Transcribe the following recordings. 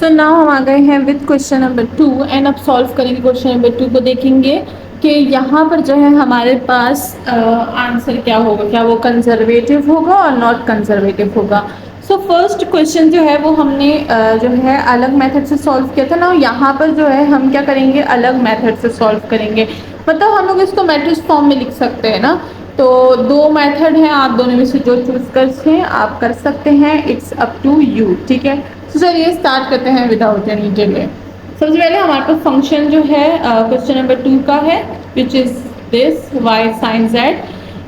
So now हम आ गए हैं विद क्वेश्चन नंबर 2 एंड अब सॉल्व करेंगे क्वेश्चन नंबर 2 को। देखेंगे कि यहाँ पर जो है हमारे पास आंसर क्या होगा, क्या वो कंजर्वेटिव होगा और नॉट कंजर्वेटिव होगा। सो फर्स्ट क्वेश्चन जो है वो हमने जो है अलग मेथड से सॉल्व किया था ना। यहाँ पर जो है हम क्या करेंगे, अलग मेथड से सॉल्व करेंगे। मतलब हम लोग इसको मैट्रिक्स फॉर्म में लिख सकते हैं ना। तो दो मेथड हैं, आप दोनों में से जो चूज करते हैं आप कर सकते हैं, इट्स अप टू यू। ठीक है, तो चलिए स्टार्ट करते हैं विदाउट एनी डिले। सबसे पहले हमारे पास फंक्शन जो है क्वेश्चन नंबर 2 का है, which is this Y sine Z,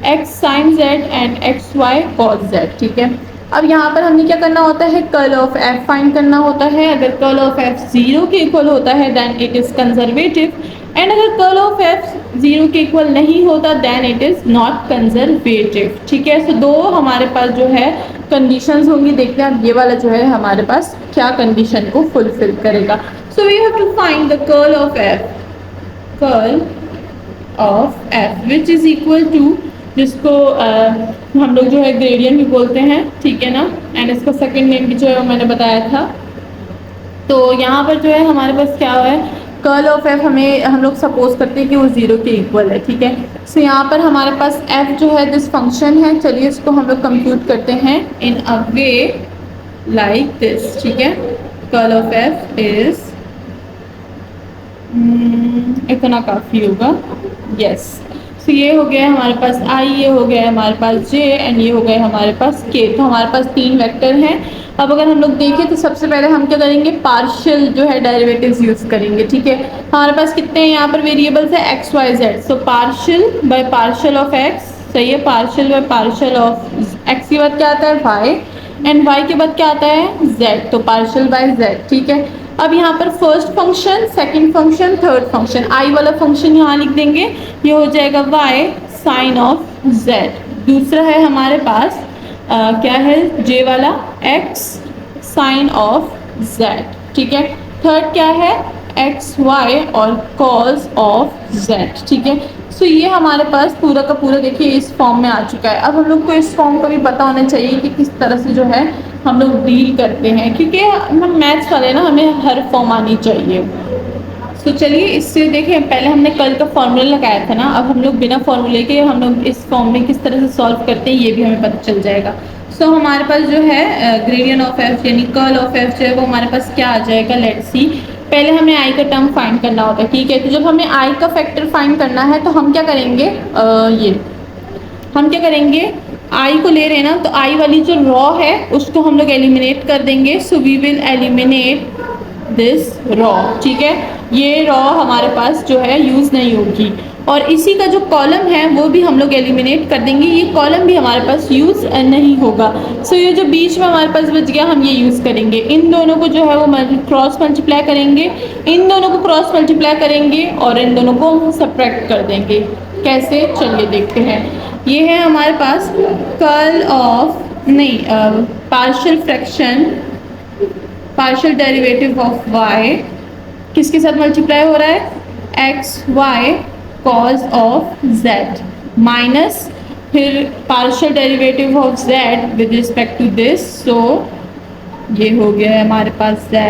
X sine Z and X Y cos Z. ठीक है, अब यहाँ पर हमने क्या करना होता है, कर्ल ऑफ एफ फाइंड करना होता है। अगर कर्ल ऑफ एफ 0 के इक्वल होता है then it is conservative, and अगर कर्ल ऑफ एफ 0 के इक्वल नहीं होता then it is not conservative. ठीक है, सो दो हमारे पास जो है कंडीशंस होंगी। देखते हैं अब ये वाला जो है हमारे पास क्या कंडीशन को फुलफिल करेगा। So we have to find the curl of F, curl of F which is equal to, जिसको हम लोग जो है ग्रेडियंट भी बोलते हैं। ठीक है ना, एंड इसका सेकंड नेम भी जो है मैंने बताया था। तो यहाँ पर जो है हमारे पास क्या है, कर्ल ऑफ एफ हमें हम लोग सपोज करते हैं कि वो 0 के इक्वल है। ठीक है, सो यहाँ पर हमारे पास एफ जो है दिस फंक्शन है। चलिए इसको हम लोग कंप्यूट करते हैं इन अ वे लाइक दिस। ठीक है, कर्ल ऑफ एफ इज इतना काफ़ी होगा। यस, तो ये हो गया हमारे पास आई, ये हो गया हमारे पास जे एंड ये हो गया हमारे पास के। तो हमारे पास 3 वेक्टर हैं। अब अगर हम लोग देखें तो सबसे पहले हम क्या करेंगे, पार्शियल जो है डेरिवेटिव्स यूज़ करेंगे। ठीक है, हमारे पास कितने हैं यहाँ पर वेरिएबल्स है, x Y Z. So partial by partial of X, सही है, partial by partial of X के बाद क्या आता है वाई, एंड वाई के बाद क्या आता है जेड, तो पार्शियल बाय जेड। ठीक है, अब यहाँ पर first function, second function, third function, I वाला फंक्शन यहाँ लिख देंगे, ये हो जाएगा y साइन ऑफ z। दूसरा है हमारे पास क्या है, j वाला x साइन ऑफ z। ठीक है, थर्ड क्या है, एक्स वाई और कॉस ऑफ z। ठीक है, सो ये हमारे पास पूरा का पूरा देखिए इस फॉर्म में आ चुका है। अब हम लोग को इस फॉर्म का भी पता होना चाहिए कि किस तरह से जो है हम लोग डील करते हैं, क्योंकि हम मैथ्स वाले ना, हमें हर फॉर्म आनी चाहिए। तो चलिए इससे देखें, पहले हमने कल का फॉर्मूला लगाया था ना, अब हम लोग बिना फॉर्मूले के हम लोग इस फॉर्म में किस तरह से सॉल्व करते हैं ये भी हमें पता चल जाएगा। सो हमारे पास जो है ग्रेडियंट ऑफ एफ यानी कर्ल ऑफ एफ जो है वो हमारे पास क्या आ जाएगा, लेट्स सी। पहले हमें आई का टर्म फाइंड करना होगा। ठीक है, तो जब हमें आई का फैक्टर फाइंड करना है तो हम क्या करेंगे, हम क्या करेंगे, आई को ले रहे हैं ना, तो आई वाली जो रॉ है उसको हम लोग एलिमिनेट कर देंगे। So we will eliminate this row. ठीक है, ये रॉ हमारे पास जो है यूज़ नहीं होगी, और इसी का जो कॉलम है वो भी हम लोग एलिमिनेट कर देंगे, ये कॉलम भी हमारे पास यूज़ नहीं होगा। सो ये जो बीच में हमारे पास बच गया हम ये यूज़ करेंगे। इन दोनों को जो है वो क्रॉस मल्टीप्लाई करेंगे, इन दोनों को क्रॉस मल्टीप्लाई करेंगे और इन दोनों को सब्ट्रैक्ट कर देंगे। कैसे, चलिए देखते हैं। ये है हमारे पास कर्ल ऑफ नहीं partial fraction, partial derivative of y किसके साथ मल्टीप्लाई हो रहा है, x Y cos of z minus फिर partial derivative of z with respect to this. So ये हो गया है हमारे पास z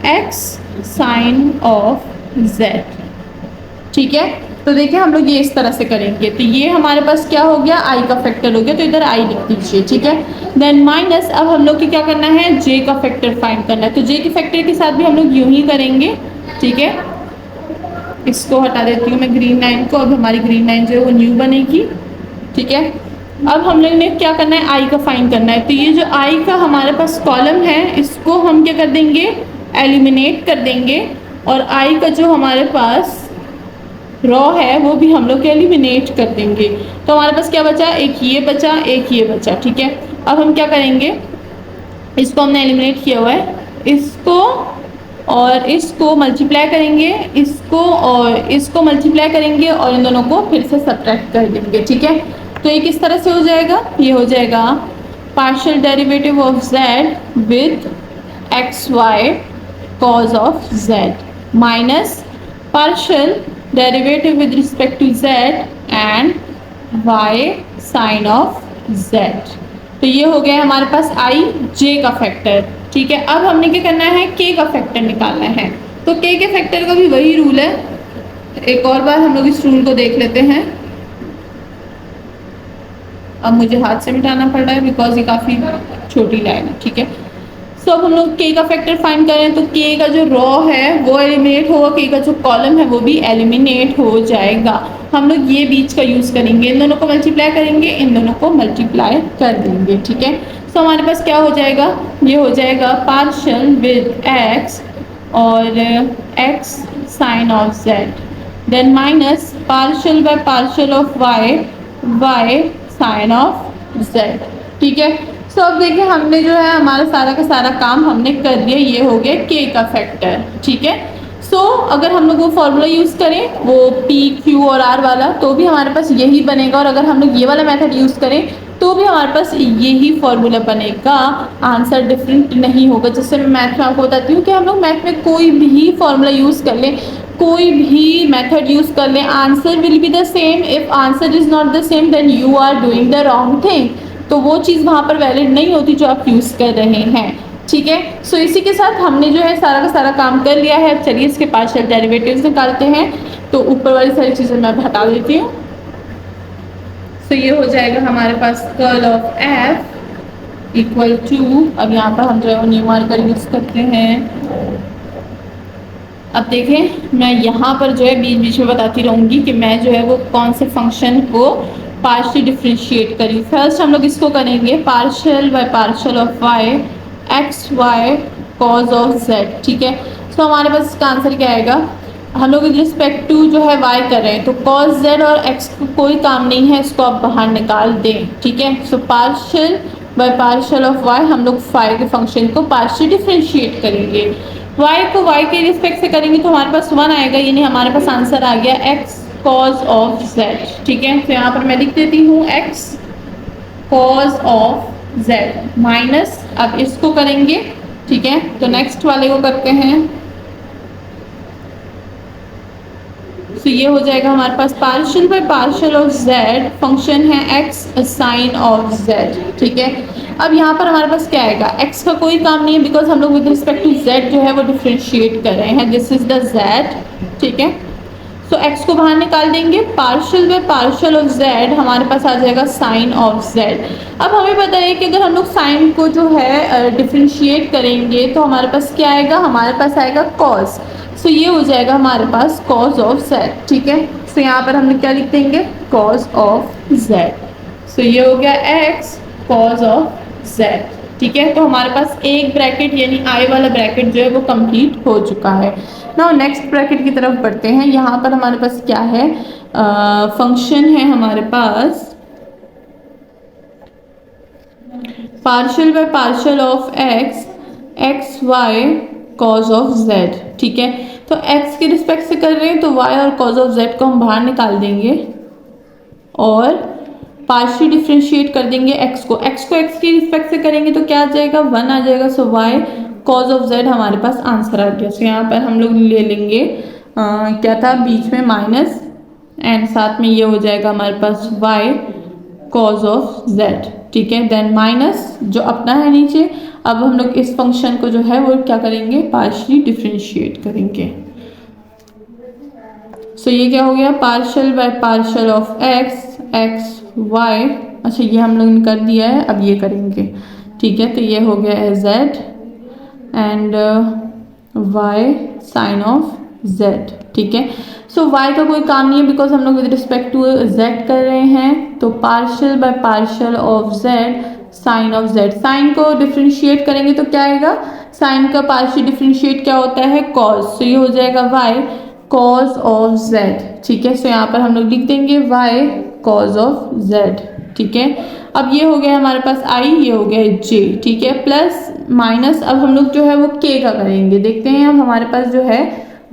x sine of z। ठीक है, तो देखिए हम लोग ये इस तरह से करेंगे, तो ये हमारे पास क्या हो गया, आई का फैक्टर हो गया, तो इधर आई लिख दीजिए। ठीक है, देन माइनस, अब हम लोग को क्या करना है, जे का फैक्टर फाइंड करना है, तो जे के फैक्टर के साथ भी हम लोग यूं ही करेंगे। ठीक है, इसको हटा देती हूँ मैं ग्रीन लाइन को, अब हमारी ग्रीन लाइन जो है वो न्यू बनेगी। ठीक है, अब हम लोग ने क्या करना है, आई का फाइंड करना है, तो ये जो आई का हमारे पास कॉलम है इसको हम क्या कर देंगे, एलिमिनेट कर देंगे, और आई का जो हमारे पास रॉ है वो भी हम लोग एलिमिनेट कर देंगे। तो हमारे पास क्या बचा, एक ये बचा, एक ये बचा। ठीक है, अब हम क्या करेंगे, इसको हमने एलिमिनेट किया हुआ है, इसको और इसको मल्टीप्लाई करेंगे, इसको और इसको मल्टीप्लाई करेंगे और इन दोनों को फिर से सब्ट्रैक्ट कर देंगे। ठीक है, तो ये किस तरह से हो जाएगा, ये हो जाएगा partial derivative of z with X Y cos of z minus partial derivative with respect to z and y sine of z। तो ये हो गया हमारे पास आई जे का फैक्टर। ठीक है, अब हमने क्या करना है, के का फैक्टर निकालना है। तो के के फैक्टर का भी वही रूल है, एक और बार हम लोग इस रूल को देख लेते हैं। अब मुझे हाथ से मिटाना पड़ रहा है बिकॉज ये काफ़ी छोटी लाइन है। ठीक है, सो अब हम लोग के का फैक्टर फाइंड करें तो के का जो रॉ है वो एलिमिनेट होगा, के का जो कॉलम है वो भी एलिमिनेट हो जाएगा। हम लोग ये बीच का यूज़ करेंगे, इन दोनों को मल्टीप्लाई करेंगे, इन दोनों को मल्टीप्लाई कर देंगे। ठीक है, सो हमारे पास क्या हो जाएगा, ये हो जाएगा पार्शियल विद एक्स और X sine of Z, then minus partial by partial of Y, Y sine of Z. ठीक है, सो अब देखिए हमने जो है हमारा सारा का सारा काम हमने कर दिया, ये हो गया के का फैक्टर। ठीक है, सो अगर हम लोग वो फॉर्मूला यूज़ करें वो पी क्यू और आर वाला तो भी हमारे पास यही बनेगा, और अगर हम लोग ये वाला मेथड यूज़ करें तो भी हमारे पास यही फॉर्मूला बनेगा, आंसर डिफरेंट नहीं होगा। जैसे मैं मैथ में आपको बताती हूँ कि हम लोग मैथ में कोई भी फॉर्मूला यूज़ कर लें, कोई भी मेथड यूज़ कर लें, answer will be the same. If answer is not the same then you are doing the wrong thing, तो वो चीज़ वहाँ पर वैलिड नहीं होती जो आप यूज़ कर रहे हैं। ठीक है, सो इसी के साथ हमने जो है सारा का सारा काम कर लिया है। चलिए इसके पार्शियल डेरिवेटिव्स निकालते हैं। तो ऊपर वाली सारी चीज़ें मैं हटा देती हूँ। सो ये हो जाएगा हमारे पास curl of F equal to, अब यहाँ पर हम जो है वो न्यूमेरिकल यूज़ करते हैं। अब देखें मैं यहाँ पर जो है बीच बीच में बताती रहूँगी कि मैं जो है वो कौन से फंक्शन को पार्शियल डिफ्रेंशिएट करी। फर्स्ट हम लोग इसको करेंगे partial by partial of Y X Y cos of Z. ठीक है, सो हमारे पास इसका आंसर क्या आएगा, हम लोग विद रिस्पेक्ट टू जो है वाई कर रहे हैं तो कॉज जेड और एक्स को कोई काम नहीं है, इसको आप बाहर निकाल दें। ठीक है, so partial by partial of Y हम लोग फाई के फंक्शन को पार्शियल डिफ्रेंशिएट करेंगे। y को y के रिस्पेक्ट से करेंगे तो हमारे पास 1 आएगा, यानी हमारे पास आंसर आ गया x कॉज ऑफ z। ठीक है, तो यहाँ पर मैं लिख देती हूँ x cause of z minus, अब इसको करेंगे। ठीक है, तो नेक्स्ट वाले को करते हैं। तो ये हो जाएगा हमारे पास partial by partial of z, function है x साइन ऑफ z। ठीक है, अब यहाँ पर हमारे पास क्या आएगा, x का कोई काम नहीं है बिकॉज हम लोग विद रिस्पेक्ट टू z जो है वो डिफ्रेंशिएट कर रहे हैं, दिस इज द z। ठीक है, सो x को बाहर निकाल देंगे, partial by partial of z हमारे पास आ जाएगा साइन ऑफ z। अब हमें पता है कि अगर हम लोग साइन को जो है डिफ्रेंशिएट करेंगे तो हमारे पास क्या आएगा, हमारे पास आएगा कॉस। सो ये हो जाएगा हमारे पास कॉस ऑफ z। ठीक है, सो यहाँ पर हमने क्या लिख देंगे, कॉस ऑफ z। सो ये हो गया x कॉस ऑफ z। ठीक है, तो हमारे पास एक ब्रैकेट यानी i वाला ब्रैकेट जो है वो कंप्लीट हो चुका है। नाउ नेक्स्ट ब्रैकेट की तरफ बढ़ते हैं। यहाँ पर हमारे पास क्या है, फंक्शन है हमारे पास partial by partial of x X Y cos of z। ठीक है, तो x के रिस्पेक्ट से कर रहे हैं तो y और कॉज ऑफ z को हम बाहर निकाल देंगे और पार्शियल डिफ्रेंशिएट कर देंगे x को x के रिस्पेक्ट से करेंगे तो क्या आ जाएगा, 1 आ जाएगा। सो y कॉज ऑफ z हमारे पास आंसर आ गया। सो यहाँ पर हम लोग ले लेंगे क्या था बीच में माइनस, एंड साथ में ये हो जाएगा हमारे पास y कॉज ऑफ z। ठीक है, देन माइनस जो अपना है नीचे, अब हम लोग इस फंक्शन को जो है वो क्या करेंगे, पार्शियली डिफ्रेंशिएट करेंगे। सो ये क्या हो गया, partial by partial of x Y, अच्छा ये हम लोग ने कर दिया है, अब ये करेंगे। ठीक है, तो ये हो गया है z and y sine of z। ठीक है, सो y का कोई काम नहीं है बिकॉज हम लोग विद रिस्पेक्ट टू z कर रहे हैं, तो partial by partial of z sine of z। Sine को डिफ्रेंशिएट करेंगे तो क्या आएगा, साइन का पार्शियल डिफ्रेंशिएट क्या होता है, कॉस। सो ये हो जाएगा y कॉस ऑफ z। ठीक है, सो यहाँ पर हम लोग लिख देंगे y कॉस ऑफ z। ठीक है, अब ये हो गया हमारे पास i, ये हो गया j। ठीक है, प्लस माइनस अब हम लोग जो है वो k का करेंगे, देखते हैं अब हमारे पास जो है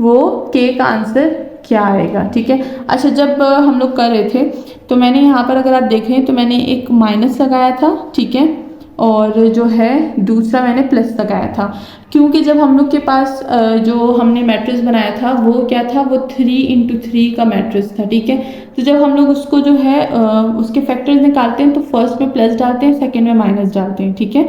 वो k का आंसर क्या आएगा। ठीक है, अच्छा जब हम लोग कर रहे थे तो मैंने यहाँ पर अगर आप देखें तो मैंने एक माइनस लगाया था। ठीक है, और जो है दूसरा मैंने प्लस लगाया था, क्योंकि जब हम लोग के पास जो हमने मैट्रिक्स बनाया था वो क्या था, वो 3×3 का मैट्रिक्स था। ठीक है, तो जब हम लोग उसको जो है उसके फैक्टर्स निकालते हैं तो फर्स्ट में प्लस डालते हैं, सेकेंड में माइनस डालते हैं। ठीक है,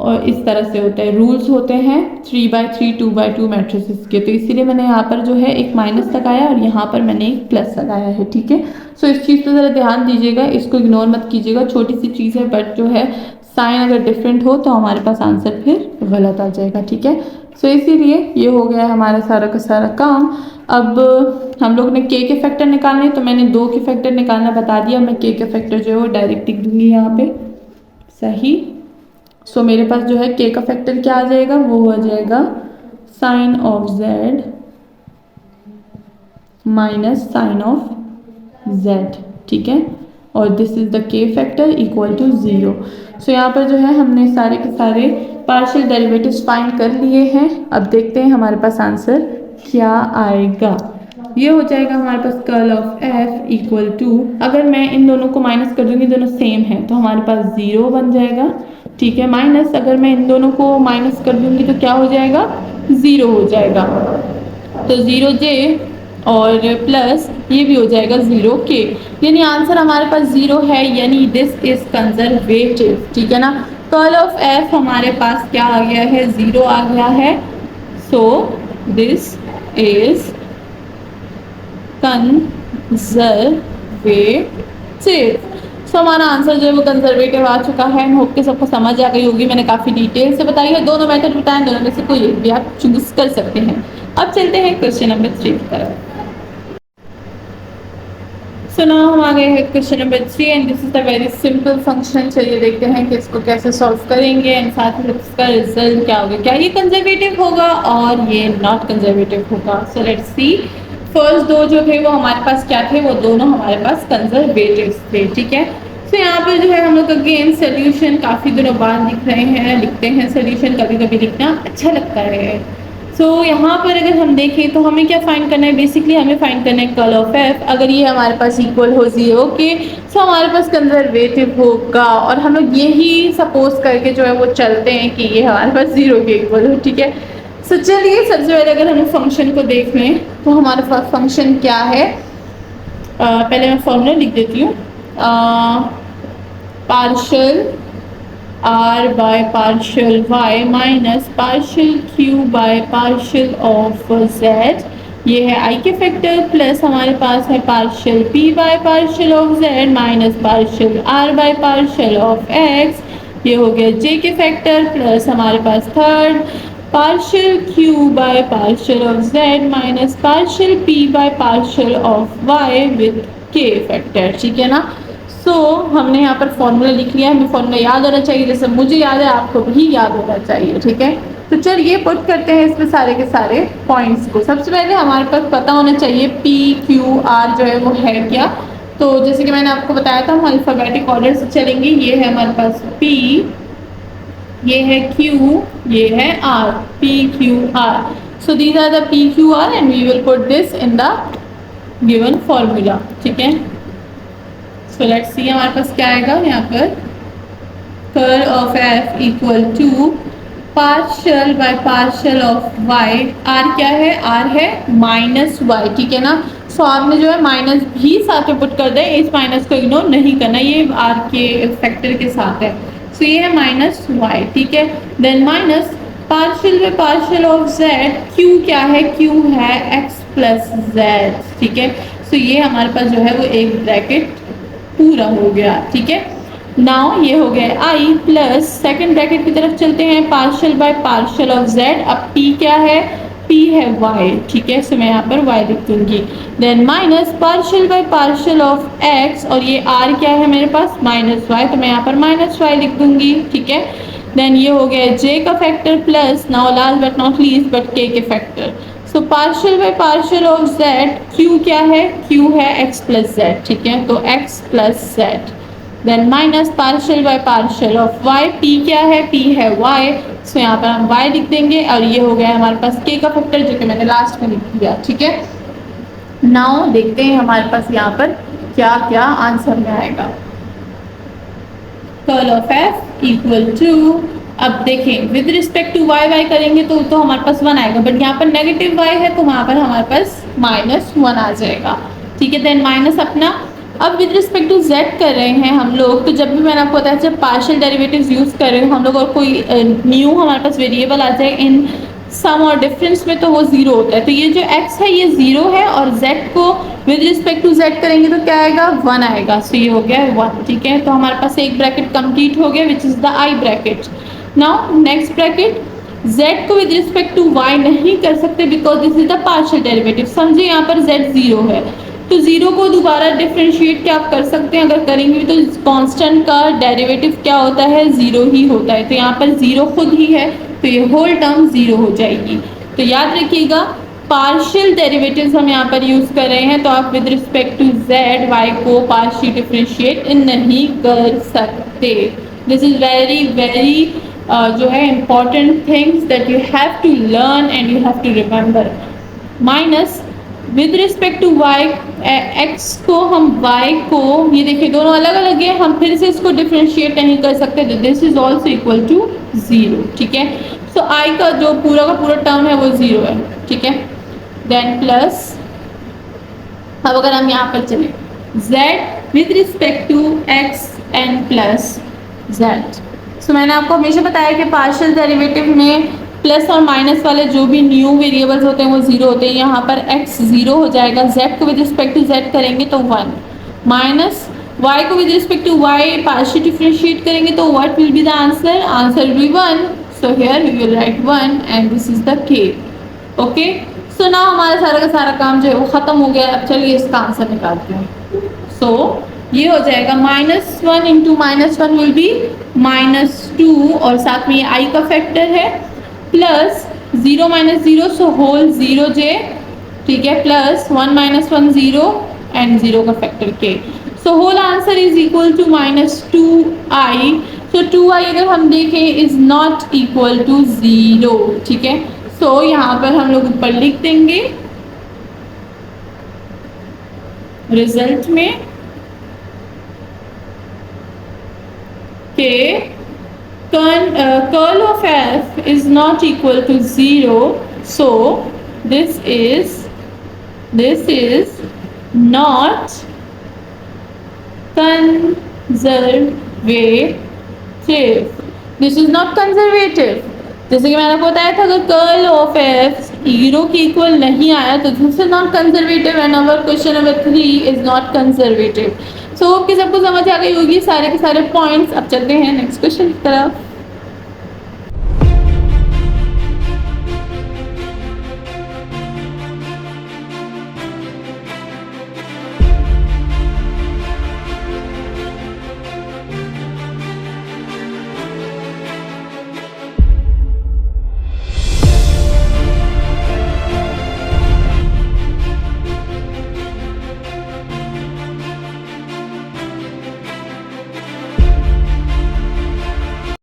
और इस तरह से होता है, रूल्स होते हैं 3/3 2/2 मैट्रिसेस के, तो इसीलिए मैंने यहाँ पर जो है एक माइनस लगाया और यहाँ पर मैंने एक प्लस लगाया है, ठीक है। सो इस चीज़ पे ज़रा ध्यान दीजिएगा, इसको इग्नोर मत कीजिएगा, छोटी सी चीज़ है बट जो है साइन अगर डिफरेंट हो तो हमारे पास आंसर फिर गलत आ जाएगा, ठीक है। सो इसीलिए ये हो गया हमारा सारा का सारा काम। अब हम लोग ने के फैक्टर निकालने, तो मैंने 2 के फैक्टर निकालना बता दिया, मैं के फैक्टर जो है वो डायरेक्ट लिख दूंगी यहाँ पे, सही। सो मेरे पास जो है के का फैक्टर क्या आ जाएगा, वो आ जाएगा sine of Z minus sine of Z, ठीक है। और this is the K factor equal to 0। So यहाँ पर जो है हमने सारे के सारे पार्शियल डेरिवेटिव्स फाइंड कर लिए हैं। अब देखते हैं हमारे पास आंसर क्या आएगा। ये हो जाएगा हमारे पास curl of F equal to, अगर मैं इन दोनों को माइनस कर दूंगी, दोनों सेम है तो हमारे पास 0 बन जाएगा, ठीक है। माइनस अगर मैं इन दोनों को माइनस कर दूंगी तो क्या हो जाएगा, 0 हो जाएगा, तो 0j और प्लस ये भी हो जाएगा 0k, यानी आंसर हमारे पास 0 है, यानी दिस इज कंजर्वेटिव, ठीक है ना। कर्ल ऑफ एफ हमारे पास क्या आ गया है, 0 आ गया है, सो दिस इज कंजर्वेटिव। सो हमारा आंसर जो है वो कंजर्वेटिव आ चुका है। आई होप कि सबको समझ आ गई होगी, मैंने काफ़ी डिटेल से बताई है, दोनों मेथड बताए, दोनों में से कोई एक भी आप चूज कर सकते हैं। अब चलते हैं क्वेश्चन नंबर 3 की तरफ। सो नाउ हम आ गए हैं question number 3 and this is the very simple function. चलिए देखते हैं कि इसको कैसे सॉल्व करेंगे एंड साथ में इसका रिजल्ट क्या होगा, क्या ये कंजर्वेटिव होगा और ये नॉट कंजर्वेटिव होगा। सो लेट्स सी, फर्स्ट दो जो थे वो हमारे पास क्या थे, वो दोनों हमारे पास कंजर्वेटिव थे, ठीक है। तो यहाँ पर जो है हम लोग अगेन सोल्यूशन काफ़ी दिनों बाद लिख रहे हैं, लिखते हैं सोल्यूशन, कभी कभी लिखना अच्छा लगता है। सो यहाँ पर अगर हम देखें तो हमें क्या फाइंड करना है, बेसिकली हमें फाइंड करना है कर्ल ऑफ एफ। अगर ये हमारे पास इक्वल हो 0 के, सो हमारे पास कंजर्वेटिव होगा, और हम लोग यही सपोज करके जो है वो चलते हैं कि ये हमारे पास 0 के इक्वल हो, ठीक है। सो चलिए सबसे पहले अगर हम फंक्शन को देख लें तो हमारे पास फंक्शन क्या है, पहले मैं फॉर्मूला लिख देती हूँ, partial r by partial y minus partial q by partial of z, ये है i के फैक्टर, प्लस हमारे पास है partial p by partial of z minus partial r by partial of x, ये हो गया j के फैक्टर, प्लस हमारे पास third partial q by partial of z minus partial p by partial of y with k factor, ठीक है ना। सो हमने यहाँ पर फॉर्मूला लिख लिया है, हमें फॉर्मूला याद होना चाहिए, जैसे मुझे याद है आपको भी याद होना चाहिए, ठीक है। तो चलिए पुट करते हैं इसमें सारे के सारे पॉइंट्स को। सबसे पहले हमारे पास पता होना चाहिए P Q R जो है वो है क्या। तो जैसे कि मैंने आपको बताया था हम अल्फ़ाबेटिक ऑर्डर से चलेंगे, ये है हमारे पास P, ये है Q, ये है R, P Q R। So these are the P Q R and we will put this in the given formula, ठीक है। सो लेट्स सी हमारे पास क्या आएगा यहाँ पर, curl of F equal to partial by partial of Y, R क्या है, are है माइनस वाई, ठीक है ना। सो आपने जो है माइनस भी साथ में पुट कर दें, इस माइनस को इग्नोर नहीं करना, ये आर के फैक्टर के साथ है। सो ये है माइनस वाई, ठीक है। Then minus partial by partial of Z, Q क्या है, क्यू है एक्स प्लस जेड, ठीक है। सो ये हमारे पास जो है वो एक ब्रैकेट पूरा हो गया, ठीक है। नाउ ये हो गया आई प्लस सेकंड ब्रैकेट की तरफ चलते हैं, partial by partial of Z. अब पी क्या है, पी है वाई, ठीक है। सो मैं यहाँ पर वाई लिख दूंगी। Then minus partial by partial of X, और ये आर क्या है मेरे पास, माइनस वाई, तो मैं यहाँ पर माइनस वाई लिख दूंगी, ठीक है। देन ये हो गया जे का factor plus, now last but not least but के के factor. So partial by partial of Z, Q क्या है, क्यू है एक्स प्लस जेड, ठीक है, तो X plus Z. Then minus partial by partial of Y, P क्या है, पी है वाई, सो यहाँ पर हम वाई लिख देंगे, और ये हो गया हमारे पास के का फैक्टर जो कि मैंने लास्ट में लिख दिया, ठीक है। नाउ देखते हैं हमारे पास यहाँ पर क्या क्या आंसर में आएगा। Curl of F equal to, अब देखें with respect to Y Y करेंगे तो हमारे पास 1 आएगा, बट यहाँ पर नेगेटिव वाई है तो वहाँ पर हमारे पास -1 आ जाएगा, ठीक है। देन माइनस अपना अब विद रिस्पेक्ट टू z कर रहे हैं हम लोग, तो जब भी मैंने आपको बताया जब पार्शियल डेरिवेटिव्स यूज़ कर रहे हो हम लोग और कोई न्यू हमारे पास वेरिएबल आ जाए इन सम और डिफरेंस में, तो वो ज़ीरो होता है। तो ये जो x है ये ज़ीरो है और z को विद रिस्पेक्ट टू z करेंगे तो क्या आएगा, 1 आएगा। सो ये हो गया 1, ठीक है। तो हमारे पास एक ब्रैकेट कंप्लीट हो गया which is the i bracket. Now next bracket, z को विद रिस्पेक्ट टू y नहीं कर सकते because this is the partial derivative. समझिए यहाँ पर z 0 है, तो जीरो को दोबारा डिफरेंशिएट क्या आप कर सकते हैं, अगर करेंगे तो कांस्टेंट का डेरिवेटिव क्या होता है, जीरो ही होता है। तो यहाँ पर जीरो खुद ही है तो ये होल टर्म जीरो हो जाएगी। तो याद रखिएगा पार्शियल डेरिवेटिव्स हम यहाँ पर यूज कर रहे हैं, तो आप with respect to z y को पार्शियल डिफरेंशिएट नहीं कर सकते। दिस इज वेरी वेरी जो है important things that you have to learn and you have to remember. Minus with respect to y, x को हम y को, ये देखिए दोनों अलग अलग है, हम फिर से इसको डिफरेंशिएट नहीं कर सकते, this is also equal to zero, ठीक है। सो i का जो पूरा का पूरा टर्म है वो जीरो है, ठीक है। देन प्लस, अब अगर हम यहाँ पर चले z with respect to x and plus z। So मैंने आपको हमेशा बताया कि पार्शियल डेरिवेटिव में प्लस और माइनस वाले जो भी न्यू वेरिएबल्स होते हैं वो जीरो होते हैं। यहाँ पर x जीरो हो जाएगा, z को विद रिस्पेक्ट टू z करेंगे तो 1, माइनस y को with respect to y partial differentiate करेंगे तो what will be the answer, answer will be 1। So here we will write 1 and this is the k। Okay, so now हमारा सारा का सारा काम जो है वो खत्म हो गया। अब चलिए इसका आंसर निकालते हैं। सो ये हो जाएगा -1 इंटू -1 विल बी -2 और साथ में ये i का फैक्टर है, प्लस 0 - 0 सो होल 0 j, ठीक है, प्लस 1 - 1 0 एंड 0 का factor k। So whole answer is equal to -2i। So 2i अगर हम देखें इज नॉट इक्वल टू 0, ठीक है। सो यहाँ पर हम लोग ऊपर लिख देंगे रिजल्ट में के curl of f is not equal to 0, so this is not conservative, this is not conservative। जैसे कि मैंने आपको बताया था अगर कर्ल ऑफ एफ जीरो की इक्वल नहीं आया तो this is not conservative and our question number 3 is not conservative. So कि सबको समझ आ गई होगी सारे के सारे पॉइंट्स। अब चलते हैं नेक्स्ट क्वेश्चन की तरफ।